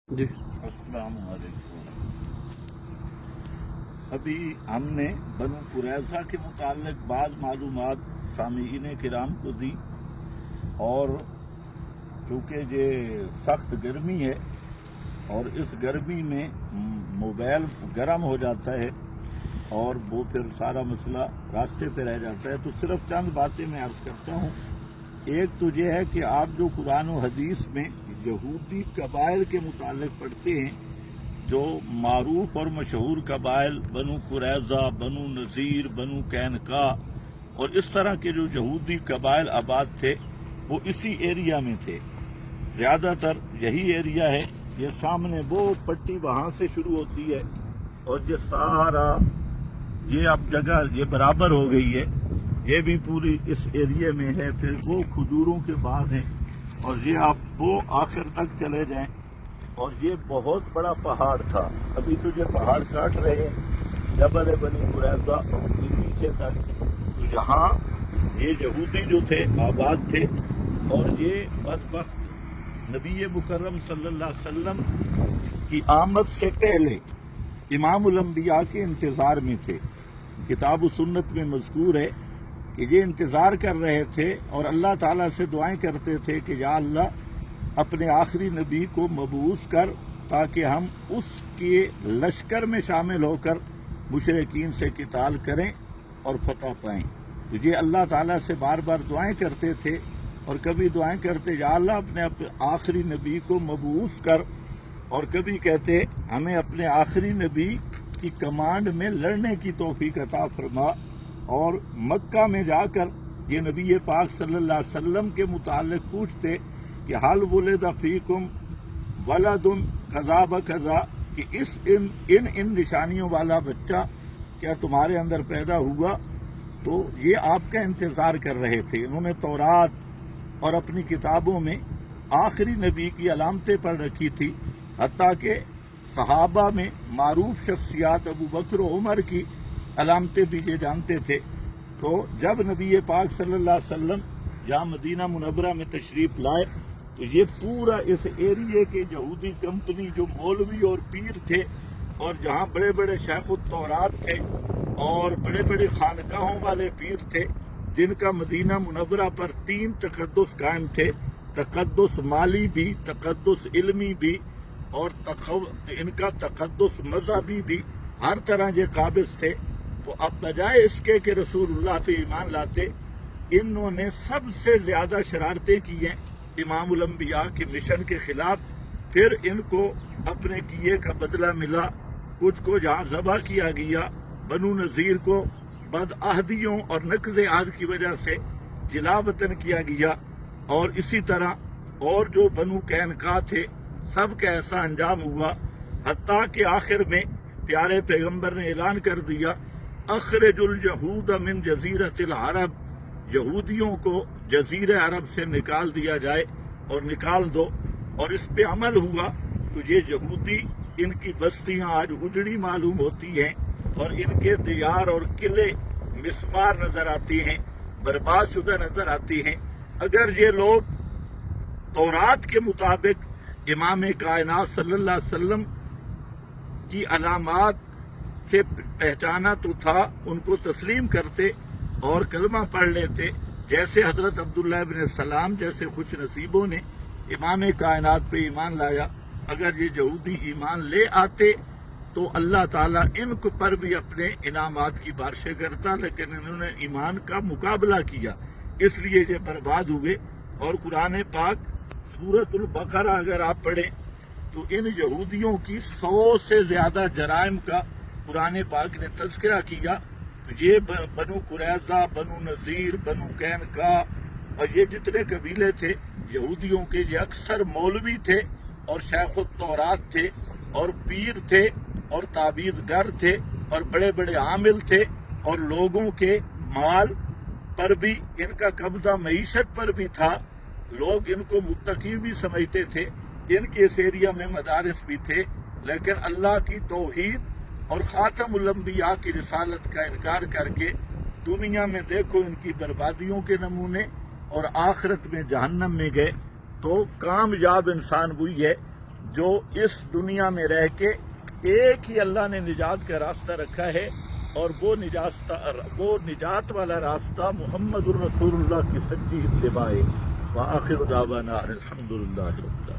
جی السلام علیکم۔ ابھی ہم نے بنو قریظہ کے متعلق بعض معلومات سامعین کرام کو دی، اور چونکہ یہ سخت گرمی ہے اور اس گرمی میں موبائل گرم ہو جاتا ہے اور وہ پھر سارا مسئلہ راستے پہ رہ جاتا ہے، تو صرف چند باتیں میں عرض کرتا ہوں۔ ایک تو یہ ہے کہ آپ جو قرآن و حدیث میں یہودی قبائل کے متعلق پڑھتے ہیں، جو معروف اور مشہور قبائل بنو قریظہ، بنو نذیر، بنو قینقاع اور اس طرح کے جو یہودی قبائل آباد تھے، وہ اسی ایریا میں تھے، زیادہ تر یہی ایریا ہے۔ یہ سامنے وہ پٹی وہاں سے شروع ہوتی ہے اور یہ سارا یہ اب جگہ یہ برابر ہو گئی ہے، یہ بھی پوری اس ایریے میں ہے۔ پھر وہ کھجوروں کے باغ ہیں اور یہ آپ وہ آخر تک چلے جائیں، اور یہ بہت بڑا پہاڑ تھا۔ ابھی تو یہ پہاڑ کاٹ رہے ہیں، جبل بنی قریظہ یہ نیچے تک، تو یہاں یہ یہودی جو تھے آباد تھے، اور یہ بدبخت نبی مکرم صلی اللہ علیہ وسلم کی آمد سے پہلے امام الانبیاء کے انتظار میں تھے۔ کتاب و سنت میں مذکور ہے کہ یہ انتظار کر رہے تھے اور اللہ تعالیٰ سے دعائیں کرتے تھے کہ یا اللہ اپنے آخری نبی کو مبعوث کر، تاکہ ہم اس کے لشکر میں شامل ہو کر مشرکین سے قتال کریں اور فتح پائیں۔ تو یہ اللہ تعالیٰ سے بار بار دعائیں کرتے تھے، اور کبھی دعائیں کرتے یا اللہ اپنے آخری نبی کو مبعوث کر، اور کبھی کہتے ہمیں اپنے آخری نبی کی کمانڈ میں لڑنے کی توفیق عطا فرما۔ اور مکہ میں جا کر یہ نبی پاک صلی اللہ علیہ وسلم کے متعلق پوچھتے کہ حل ولد فیکم ولد کذا بکذا، کہ ان نشانیوں والا بچہ کیا تمہارے اندر پیدا ہوا؟ تو یہ آپ کا انتظار کر رہے تھے۔ انہوں نے تورات اور اپنی کتابوں میں آخری نبی کی علامتیں پڑھ رکھی تھی، حتیٰ کہ صحابہ میں معروف شخصیات ابو بکر و عمر کی علامتیں بھی یہ جانتے تھے۔ تو جب نبی پاک صلی اللہ علیہ وسلم یہاں مدینہ منورہ میں تشریف لائے، تو یہ پورا اس ایریے کے یہودی کمپنی جو مولوی اور پیر تھے، اور جہاں بڑے بڑے شیخ التورات تھے اور بڑے بڑے خانقاہوں والے پیر تھے، جن کا مدینہ منورہ پر 3 تقدس قائم تھے، تقدس مالی بھی، تقدس علمی بھی، اور ان کا تقدس مذہبی بھی، ہر طرح یہ قابض تھے۔ تو اب بجائے اس کے کہ رسول اللہ پہ ایمان لاتے، انہوں نے سب سے زیادہ شرارتیں کی ہیں امام الانبیاء کے مشن کے خلاف۔ پھر ان کو اپنے کیے کا بدلہ ملا، کچھ کو جہاں ذبح کیا گیا، بنو نذیر کو بدعہدیوں اور نقض عہد کی وجہ سے جلا وطن کیا گیا، اور اسی طرح اور جو بنو قینقاع تھے سب کا ایسا انجام ہوا، حتیٰ کہ آخر میں پیارے پیغمبر نے اعلان کر دیا اخرج الیہود من جزیرۃ العرب، یہودیوں کو جزیرہ عرب سے نکال دیا جائے اور نکال دو، اور اس پہ عمل ہوا۔ تو یہ یہودی، ان کی بستیاں آج اجڑی معلوم ہوتی ہیں، اور ان کے دیار اور قلعے مسمار نظر آتی ہیں، برباد شدہ نظر آتی ہیں۔ اگر یہ لوگ تورات کے مطابق امام کائنات صلی اللہ علیہ وسلم کی علامات سے پہچانا تو تھا، ان کو تسلیم کرتے اور کلمہ پڑھ لیتے، جیسے حضرت عبداللہ ابن سلام جیسے خوش نصیبوں نے امام کائنات پہ ایمان لایا۔ اگر یہ یہودی ایمان لے آتے تو اللہ تعالیٰ ان کو پر بھی اپنے انعامات کی بارشیں کرتا، لیکن انہوں نے ایمان کا مقابلہ کیا، اس لیے یہ برباد ہوئے۔ اور قرآن پاک سورۃ البقرہ اگر آپ پڑھیں تو ان یہودیوں کی 100 سے زیادہ جرائم کا قرآن پاک نے تذکرہ کیا۔ تو یہ بنو قریظہ، بنو نذیر، بنو قینقاع اور یہ جتنے قبیلے تھے یہودیوں کے، یہ اکثر مولوی تھے اور شیخ التورات تھے اور پیر تھے اور تعویذ گر تھے اور بڑے بڑے عامل تھے، اور لوگوں کے مال پر بھی ان کا قبضہ، معیشت پر بھی تھا۔ لوگ ان کو متقی بھی سمجھتے تھے، ان کے اس ایریا میں مدارس بھی تھے، لیکن اللہ کی توحید اور خاتم الانبیاء کی رسالت کا انکار کر کے دنیا میں دیکھو ان کی بربادیوں کے نمونے، اور آخرت میں جہنم میں گئے۔ تو کامیاب انسان وہی ہے جو اس دنیا میں رہ کے ایک ہی اللہ نے نجات کا راستہ رکھا ہے، اور وہ نجات والا راستہ محمد الرسول اللہ کی سچی اتباع ہے۔ وآخر دعوانا الحمدللہ رب العالمین۔